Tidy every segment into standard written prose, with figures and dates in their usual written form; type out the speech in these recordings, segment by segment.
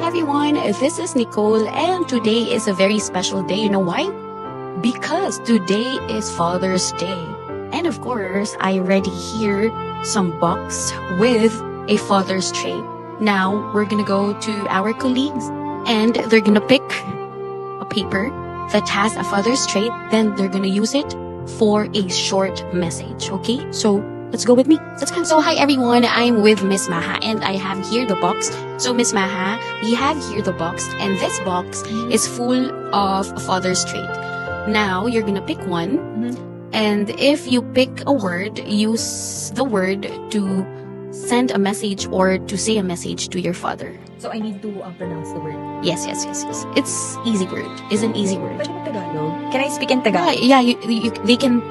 everyone, this is Nicole and today is a very special day. You know why? Because today is Father's Day. And of course, I already here some box with a Father's trait. Now, we're gonna go to our colleagues and they're gonna pick a paper that has a Father's trait. Then they're gonna use it for a short message. Okay? So, let's go with me. Let's go. So, hi everyone. I'm with Miss Maha and I have here the box. So, Miss Maha, we have here the box and this box is full of a Father's trait. Now, you're gonna pick one. And if you pick a word, use the word to send a message or to say a message to your father. So I need to pronounce the word. Yes. It's easy word. It's an easy word. Pwede ba Tagalog? Can I speak in Tagalog? Yeah, you can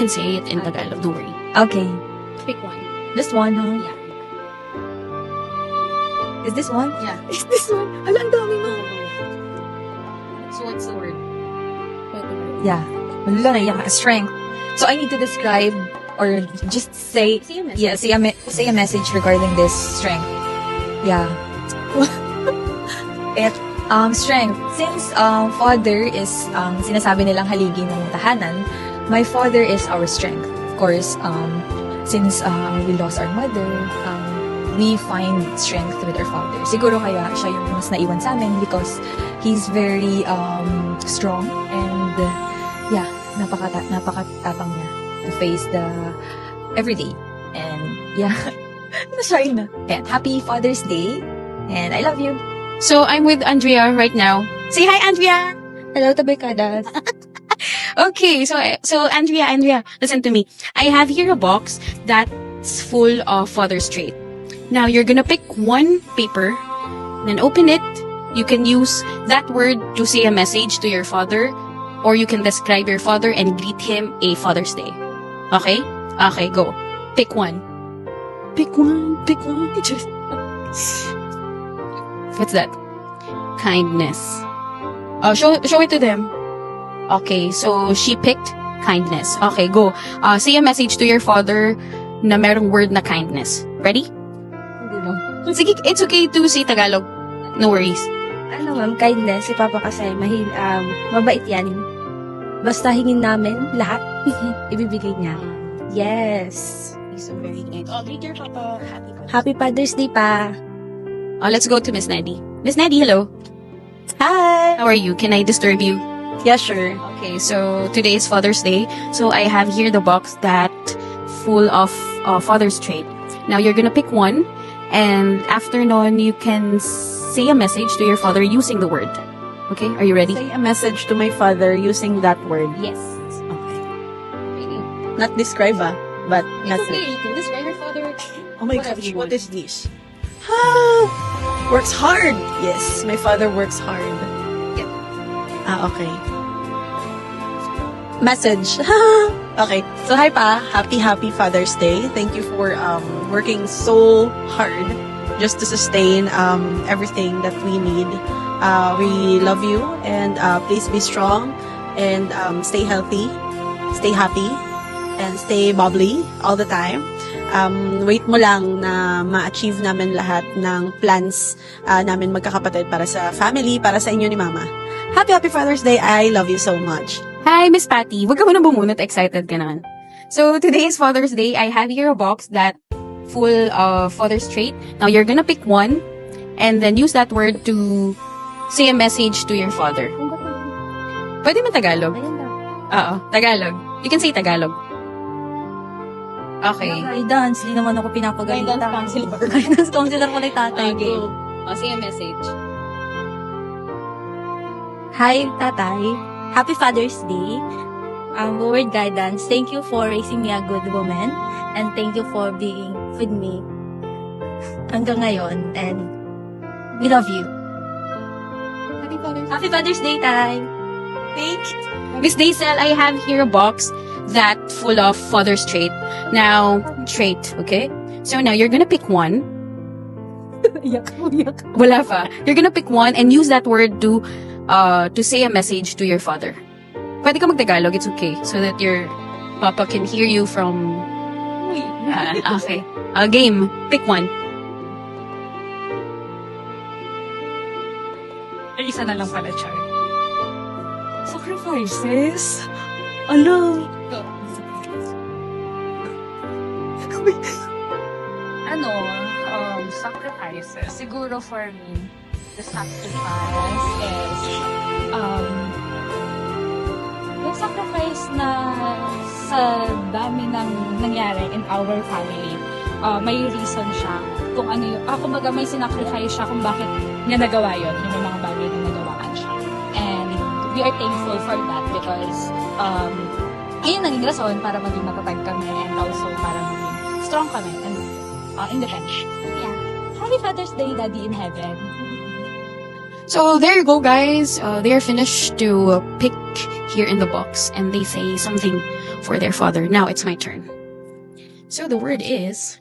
say it in Tagalog. Don't worry. Okay. Pick one. Just one, huh? Yeah. Is this one? Yeah. Is this one? Hala, ang dami mo. So what's the word? Yeah. Hala, naiyak ka. Strength. So I need to describe or just say, Say a message. yeah, say a message regarding this strength. Yeah. Strength. Since father is sinasabi nilang haligi ng tahanan, my father is our strength. Of course, since we lost our mother, we find strength with our father. Siguro kaya siya yung mas naiwan sa amin because he's very strong and yeah, napakatapang niya to face the everyday. And yeah, na-shy na. And happy Father's Day and I love you. So I'm with Andrea right now. Say hi, Andrea. Hello, tabikadas. Okay, so Andrea, listen to me. I have here a box that's full of Father's trait. Now you're gonna pick one paper, then open it. You can use that word to say a message to your father, or you can describe your father and greet him a Father's Day. Okay? Okay, go. Pick one. Pick one. What's that? Kindness. Oh, show it to them. Okay, so she picked kindness. Okay, go. Say a message to your father na merong word na kindness. Ready? Hindi mo. Sige, it's okay to say Tagalog. No worries. Ano ma'am, kindness, si Papa kasi mabait yan. Basta hingin namin lahat, ibibigay niya. Yes. He's so very kind. Oh, greet your papa. Happy Father's Day pa. Let's go to Miss Neddy. Miss Neddy, hello. Hi! How are you? Can I disturb you? Yeah, sure. Okay, so today is Father's Day. So I have here the box that full of Father's trait. Now you're gonna pick one, and after nun, you can say a message to your father using the word. Okay, are you ready? Say a message to my father using that word. Yes. Okay. Not describe, but It's message. okay, you can describe your father. Oh my Whatever gosh, you what want. is this? Works hard. Yes, my father works hard. Okay. Message. Okay. So hi pa. Happy Father's Day. Thank you for working so hard just to sustain everything that we need. We love you and please be strong and stay healthy, stay happy, and stay bubbly all the time. Wait mo lang na ma-achieve namin lahat ng plans namin magkakapatid para sa family, para sa inyo ni Mama. Happy Father's Day. I love you so much. Hi, Miss Patty. Huwag ka muna bumunot. Excited ka naman. So, today is Father's Day. I have here a box that full of Father's trait. Now, you're gonna pick one and then use that word to say a message to your father. Pwede mo Tagalog? Oo, Tagalog. You can say Tagalog. Okay. Guidance, di naman ako pinapagalitan. Guidance counselor. Guidance counselor ko na yung tatay. Okay. Say a message. Hi, tatay. Happy Father's Day. Word guidance, thank you for raising me a good woman and thank you for being with me hanggang ngayon and we love you. Happy Father's Day, tay. Thank you. Miss Daisel, I have here a box that full of Father's trait. Now, trait, okay? So now you're gonna pick one. Wala pa. You're gonna pick one and use that word to say a message to your father. Pwede ka mag-Tagalog, it's okay. So that your papa can hear you from... Okay. Game. Pick one. isa na lang pala, Char. Sacrifices? Ano? Sacrifices. Siguro for me, the sacrifice is, yung sacrifice na sa dami ng nangyari in our family, may reason siya kung ano yung, kumbaga may sinacrifice siya kung bakit niya nagawa yun, yung mga bagay na nagawaan siya. And we are thankful for that because, ayun naging rason para maging matatag kami and also para maging strong kami and independent. Yeah. Happy Father's Day, Daddy in Heaven. So there you go, guys. They are finished to pick here in the box, and they say something for their father. Now it's my turn. So the word is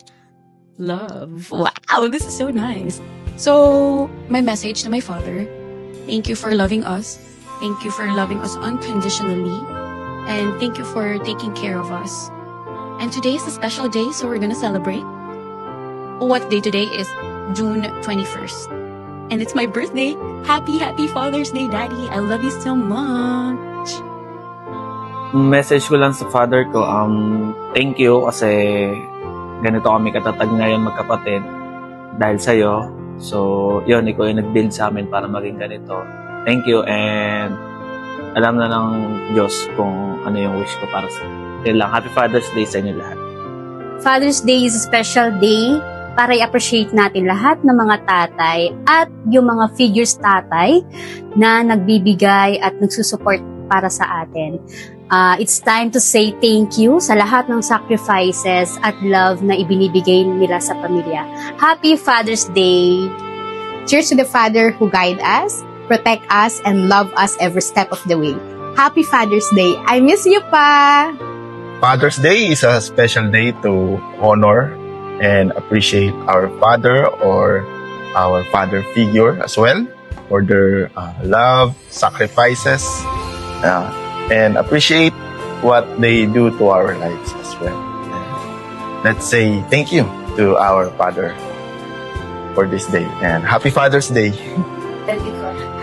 love. Wow, this is so nice. So my message to my father: thank you for loving us. Thank you for loving us unconditionally, and thank you for taking care of us. And today is a special day, so we're gonna celebrate. What day today is? June 21st. And it's my birthday. Happy Father's Day, Daddy. I love you so much. Message ko lang sa father ko, thank you kasi ganito kami katatag ngayon magkapatid dahil sa'yo. So, yun, ikaw yung nag-build sa amin para maging ganito. Thank you and alam na ng Diyos kung ano yung wish ko para sa yun lang. Happy Father's Day sa inyo lahat. Father's Day is a special day para i-appreciate natin lahat ng mga tatay at yung mga figures tatay na nagbibigay at nagsusupport para sa atin. It's time to say thank you sa lahat ng sacrifices at love na ibinibigay nila sa pamilya. Happy Father's Day! Cheers to the Father who guide us, protect us, and love us every step of the way. Happy Father's Day! I miss you pa! Father's Day is a special day to honor and appreciate our father or our father figure as well for their love, sacrifices, and appreciate what they do to our lives as well. And let's say thank you to our father for this day and happy Father's Day.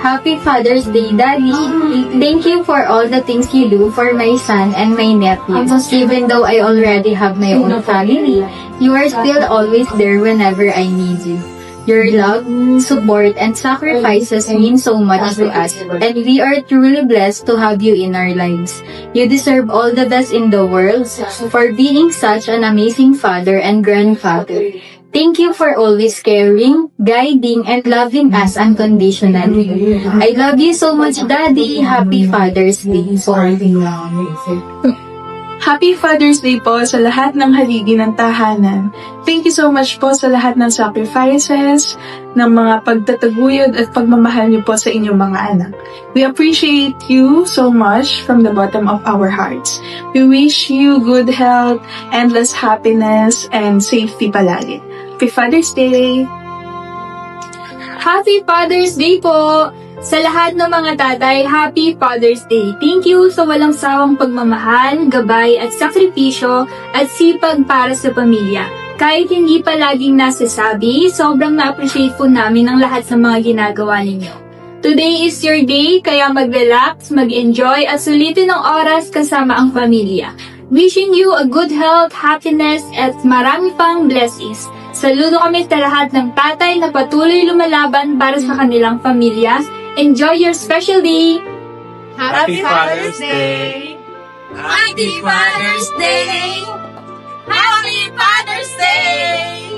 Happy Father's Day, Daddy. Thank you for all the things you do for my son and my nephew. Even though I already have my own family, you are still always there whenever I need you. Your love, support, and sacrifices mean so much to us, and we are truly blessed to have you in our lives. You deserve all the best in the world for being such an amazing father and grandfather. Thank you for always caring, guiding, and loving us unconditionally. I love you so much, Daddy. Happy Father's Day. Happy Father's Day po sa lahat ng haligi ng tahanan. Thank you so much po sa lahat ng sacrifices, ng mga pagtataguyod at pagmamahal niyo po sa inyong mga anak. We appreciate you so much from the bottom of our hearts. We wish you good health, endless happiness, and safety palagi. Happy Father's Day! Happy Father's Day po! Sa lahat ng mga tatay, Happy Father's Day! Thank you sa walang sawang pagmamahal, gabay at sakripisyo at sipag para sa pamilya. Kahit hindi pa laging nasasabi, sobrang na-appreciate po namin ang lahat sa mga ginagawa ninyo. Today is your day, kaya mag-relax, mag-enjoy at sulitin ang oras kasama ang pamilya. Wishing you a good health, happiness at marami pang blessings. Saludo kami sa lahat ng tatay na patuloy lumalaban para sa kanilang pamilya. Enjoy your special day! Happy Father's Day! Happy Father's Day! Happy Father's Day!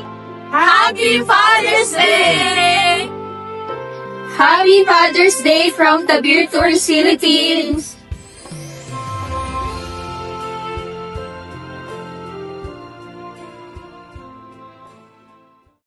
Happy Father's Day! Happy Father's Day from Tabir Tours Philippines!